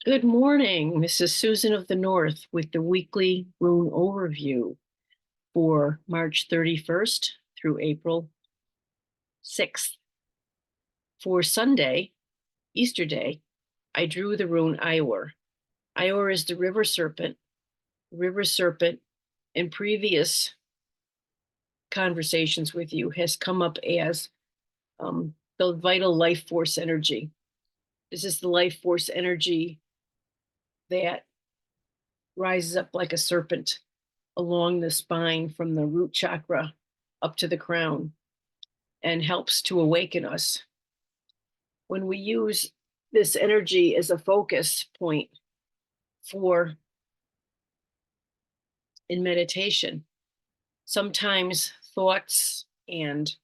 Good morning. This is Susan of the North with the weekly Rune overview for March 31st through April 6th. For Sunday, Easter Day, I drew the rune Ior. Ior is the river serpent. River serpent in previous conversations with you has come up as the vital life force energy. This is the life force energy that rises up like a serpent along the spine from the root chakra up to the crown and helps to awaken us. When we use this energy as a focus point for in meditation, sometimes thoughts and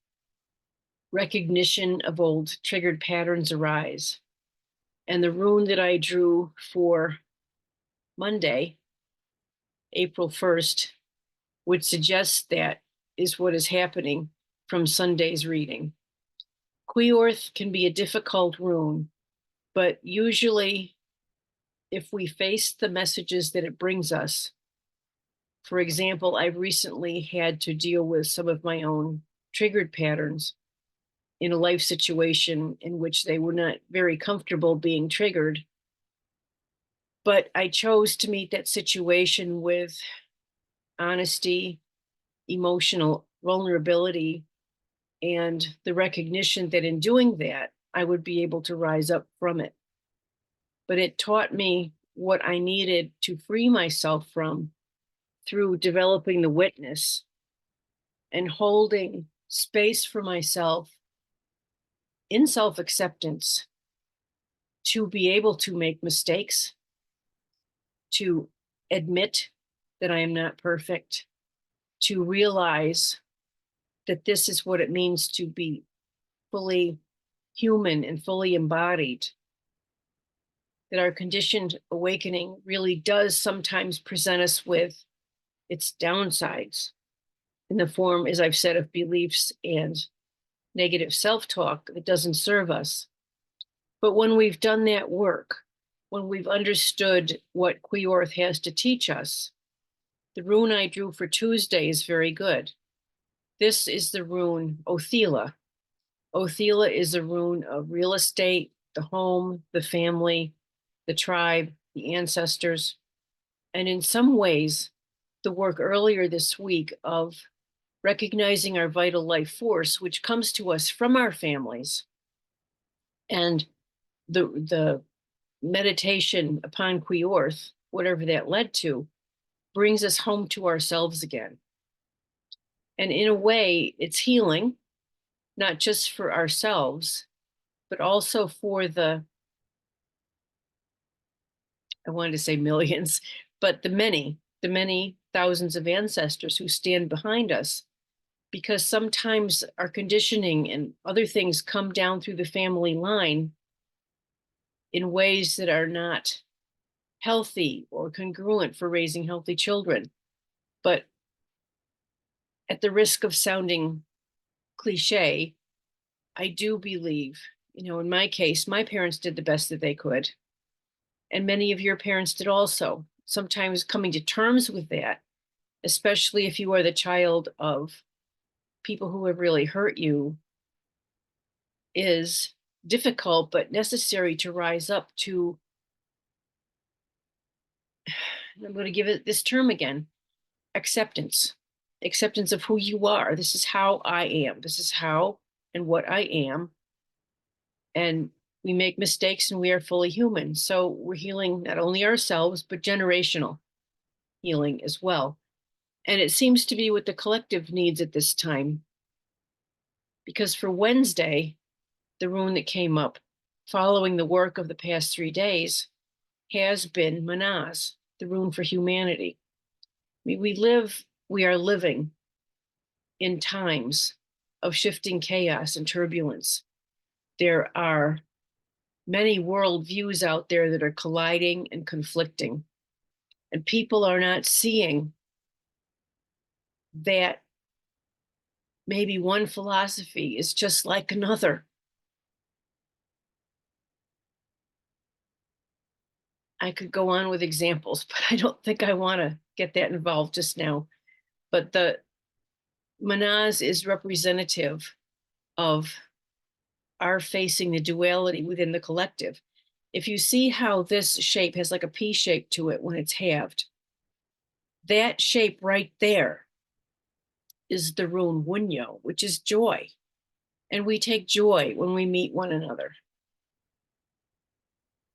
recognition of old triggered patterns arise. And the rune that I drew for Monday, April 1st, would suggest that is what is happening from Sunday's reading. Quiorth can be a difficult rune, but usually if we face the messages that it brings us, for example, I've recently had to deal with some of my own triggered patterns in a life situation in which they were not very comfortable being triggered. But I chose to meet that situation with honesty, emotional vulnerability, and the recognition that in doing that, I would be able to rise up from it. But it taught me what I needed to free myself from through developing the witness and holding space for myself in self-acceptance to be able to make mistakes, to admit that I am not perfect, to realize that this is what it means to be fully human and fully embodied, that our conditioned awakening really does sometimes present us with its downsides in the form, as I've said, of beliefs and negative self-talk that doesn't serve us. But when we've done that work, when we've understood what Quiorth has to teach us, the rune I drew for Tuesday is very good. This is the rune Othila. Othila is a rune of real estate, the home, the family, the tribe, the ancestors, and in some ways, the work earlier this week of recognizing our vital life force, which comes to us from our families, and the meditation upon Quiorth, whatever that led to, brings us home to ourselves again. And in a way, it's healing, not just for ourselves, but also for I wanted to say millions, but the many thousands of ancestors who stand behind us, because sometimes our conditioning and other things come down through the family line in ways that are not healthy or congruent for raising healthy children. But at the risk of sounding cliche, I do believe, in my case, my parents did the best that they could. And many of your parents did also. Sometimes coming to terms with that, especially if you are the child of people who have really hurt you, is difficult but necessary to rise up to. I'm going to give it this term again: acceptance. Acceptance of who you are. This is how I am. This is how and what I am. And we make mistakes and we are fully human. So we're healing not only ourselves, but generational healing as well. And it seems to be what the collective needs at this time. Because for Wednesday, the rune that came up following the work of the past 3 days has been Manaz, the rune for humanity. I mean, we are living in times of shifting chaos and turbulence. There are many worldviews out there that are colliding and conflicting, and people are not seeing that maybe one philosophy is just like another. I could go on with examples, but I don't think I want to get that involved just now. But the manaz is representative of our facing the duality within the collective. If you see how this shape has like a P shape to it when it's halved, that shape right there is the rune Wunyo, which is joy. And we take joy when we meet one another.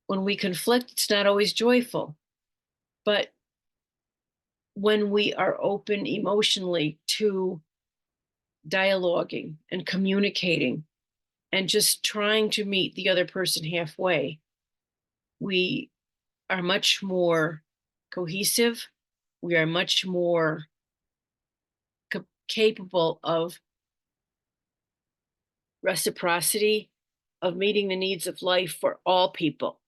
When we conflict, it's not always joyful. But when we are open emotionally to dialoguing and communicating and just trying to meet the other person halfway, we are much more cohesive. We are much more capable of reciprocity, of meeting the needs of life for all people.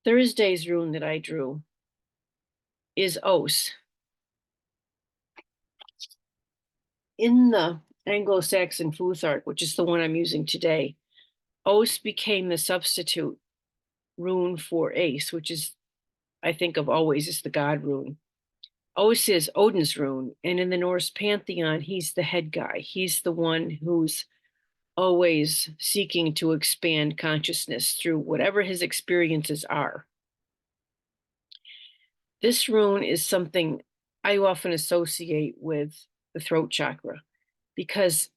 Thursday's rune that I drew is Os. In the Anglo-Saxon Futhark, which is the one I'm using today, Os became the substitute rune for Ace, which is, I think of always as the god rune. Os is Odin's rune, and in the Norse pantheon, he's the head guy. He's the one who's always seeking to expand consciousness through whatever his experiences are. This rune is something I often associate with the throat chakra because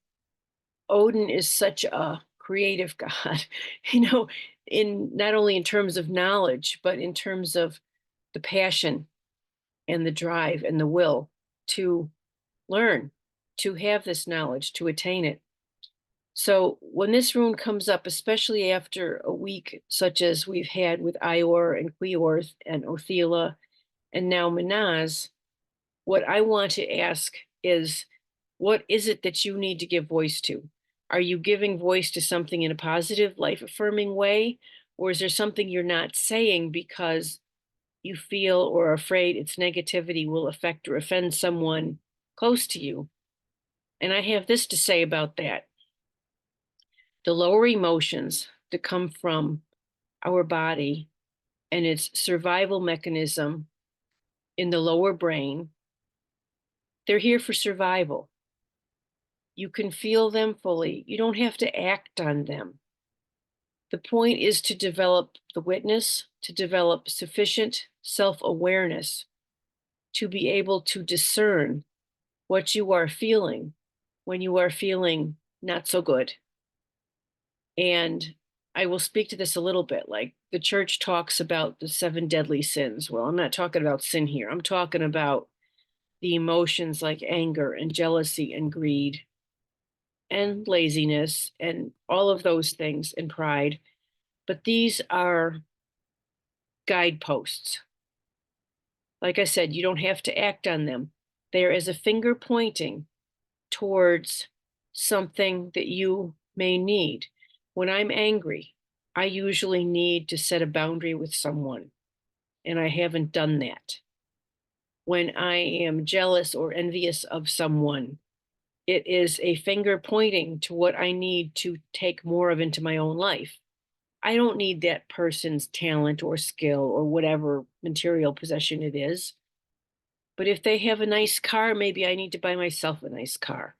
Odin is such a creative god, in not only in terms of knowledge, but in terms of the passion and the drive and the will to learn, to have this knowledge, to attain it. So when this rune comes up, especially after a week such as we've had with Ior and Quiorth and Othila and now Manaz, what I want to ask is, what is it that you need to give voice to? Are you giving voice to something in a positive, life-affirming way? Or is there something you're not saying because you feel or are afraid its negativity will affect or offend someone close to you? And I have this to say about that. The lower emotions that come from our body and its survival mechanism in the lower brain, they're here for survival. You can feel them fully. You don't have to act on them. The point is to develop the witness, to develop sufficient self-awareness to be able to discern what you are feeling when you are feeling not so good. And I will speak to this a little bit. Like the church talks about the 7 deadly sins. Well, I'm not talking about sin here. I'm talking about the emotions like anger and jealousy and greed and laziness and all of those things and pride. But these are guideposts. Like I said, you don't have to act on them. There is a finger pointing towards something that you may need. When I'm angry, I usually need to set a boundary with someone, and I haven't done that. When I am jealous or envious of someone, it is a finger pointing to what I need to take more of into my own life. I don't need that person's talent or skill or whatever material possession it is. But if they have a nice car, maybe I need to buy myself a nice car.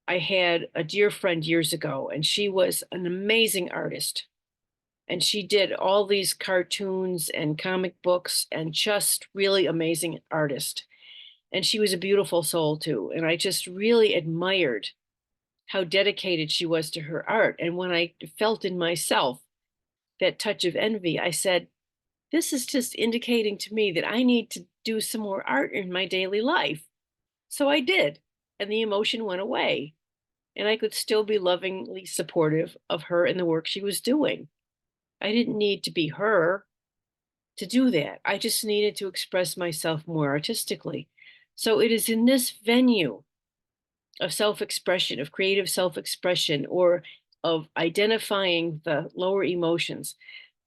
I had a dear friend years ago, and she was an amazing artist. And she did all these cartoons and comic books and just really amazing artist. And she was a beautiful soul too. And I just really admired how dedicated she was to her art. And when I felt in myself that touch of envy, I said, this is just indicating to me that I need to do some more art in my daily life. So I did. And the emotion went away. And I could still be lovingly supportive of her and the work she was doing. I didn't need to be her to do that. I just needed to express myself more artistically. So it is in this venue of self-expression, of creative self-expression, or of identifying the lower emotions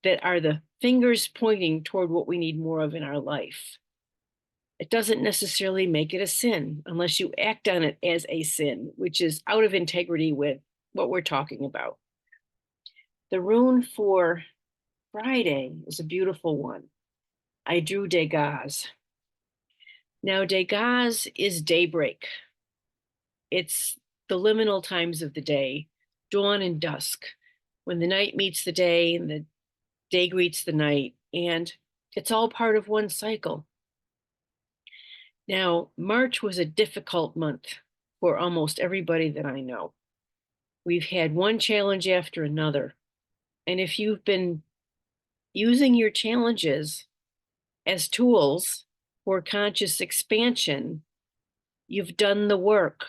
that are the fingers pointing toward what we need more of in our life. It doesn't necessarily make it a sin unless you act on it as a sin, which is out of integrity with what we're talking about. The rune for Friday is a beautiful one. I drew Degas. Now, Degas is daybreak. It's the liminal times of the day, dawn and dusk, when the night meets the day and the day greets the night, and it's all part of one cycle. Now, March was a difficult month for almost everybody that I know. We've had one challenge after another. And if you've been using your challenges as tools for conscious expansion, you've done the work.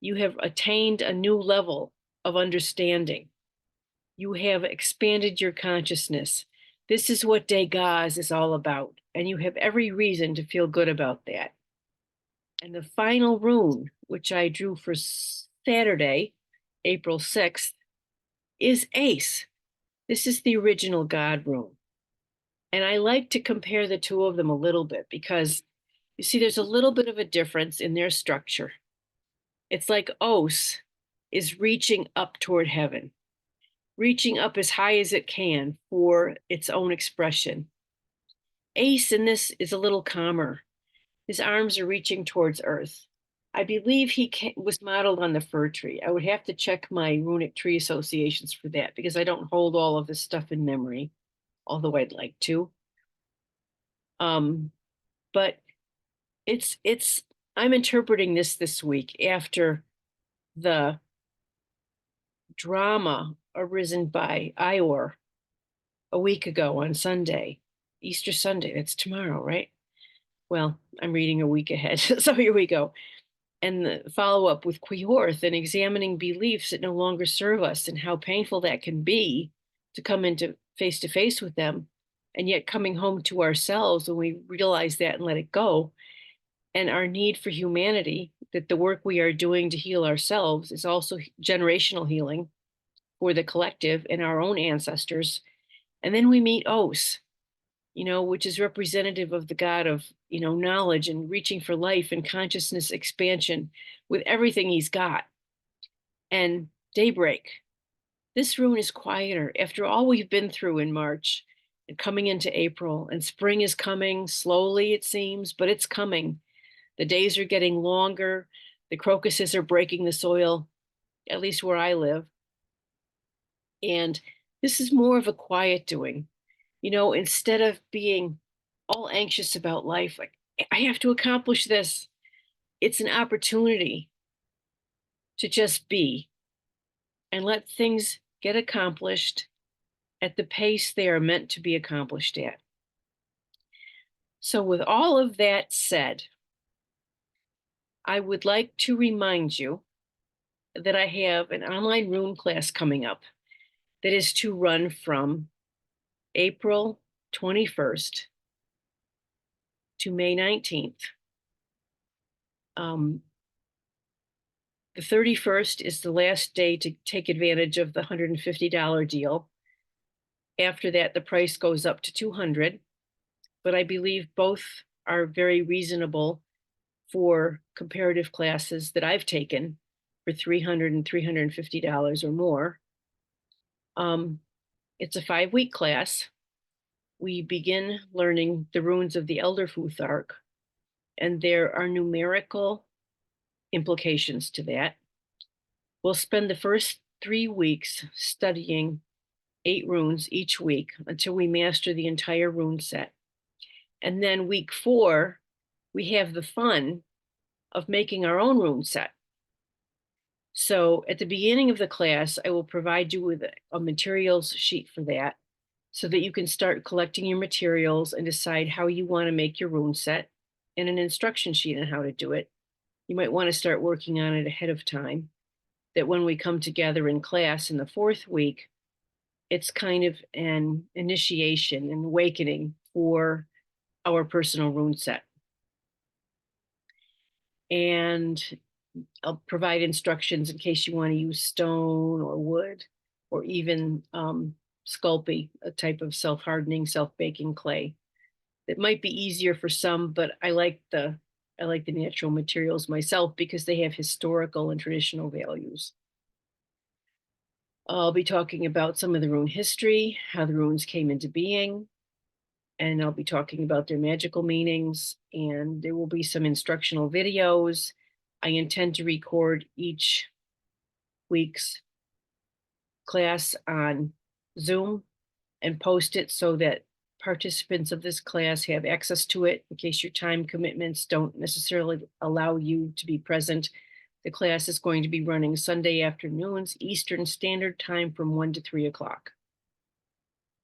You have attained a new level of understanding. You have expanded your consciousness. This is what Degas is all about, and you have every reason to feel good about that. And the final rune, which I drew for Saturday, April 6th, is Ace. This is the original God rune. And I like to compare the two of them a little bit because you see, there's a little bit of a difference in their structure. It's like Os is reaching up toward heaven, reaching up as high as it can for its own expression. Ace in this is a little calmer. His arms are reaching towards earth. I believe he was modeled on the fir tree. I would have to check my runic tree associations for that because I don't hold all of this stuff in memory, although I'd like to. But I'm interpreting this week after the drama arisen by Ior a week ago on Sunday, Easter Sunday. That's tomorrow, right? Well, I'm reading a week ahead. So here we go. And the follow up with Quihorth and examining beliefs that no longer serve us and how painful that can be to come into face to face with them. And yet coming home to ourselves when we realize that and let it go. And our need for humanity, that the work we are doing to heal ourselves is also generational healing for the collective and our own ancestors. And then we meet Os, which is representative of the God of, knowledge and reaching for life and consciousness expansion with everything he's got. And daybreak. This rune is quieter after all we've been through in March and coming into April, and spring is coming slowly, it seems, but it's coming. The days are getting longer. The crocuses are breaking the soil, at least where I live. And this is more of a quiet doing. Instead of being all anxious about life, like, I have to accomplish this, it's an opportunity to just be and let things get accomplished at the pace they are meant to be accomplished at. So, with all of that said, I would like to remind you that I have an online rune class coming up that is to run from April 21st to May 19th. The 31st is the last day to take advantage of the $150 deal. After that, the price goes up to $200, but I believe both are very reasonable for comparative classes that I've taken for $300 and $350 or more. It's a 5-week class. We begin learning the runes of the Elder Futhark, and there are numerical implications to that. We'll spend the first 3 weeks studying 8 runes each week until we master the entire rune set. And then week 4, we have the fun of making our own rune set. So at the beginning of the class, I will provide you with a materials sheet for that so that you can start collecting your materials and decide how you want to make your rune set, and an instruction sheet on how to do it. You might want to start working on it ahead of time, that when we come together in class in the 4th week, it's kind of an initiation and awakening for our personal rune set. And I'll provide instructions in case you want to use stone or wood, or even Sculpey, a type of self-hardening, self-baking clay. It might be easier for some, but I like the natural materials myself because they have historical and traditional values. I'll be talking about some of the rune history, how the runes came into being, and I'll be talking about their magical meanings, and there will be some instructional videos. I intend to record each week's class on Zoom and post it so that participants of this class have access to it in case your time commitments don't necessarily allow you to be present. The class is going to be running Sunday afternoons, Eastern Standard Time from 1 to 3 o'clock.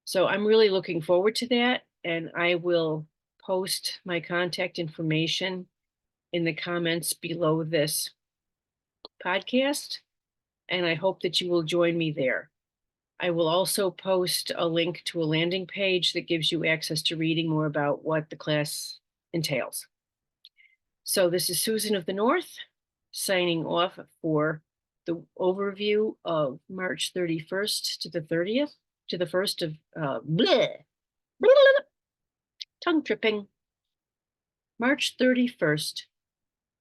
So I'm really looking forward to that, and I will post my contact information in the comments below this podcast, and I hope that you will join me there. I will also post a link to a landing page that gives you access to reading more about what the class entails. So this is Susan of the North signing off for the overview of March 31st to the 30th, to the 1st of, tongue tripping, March 31st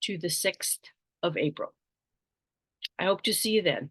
to the 6th of April. I hope to see you then.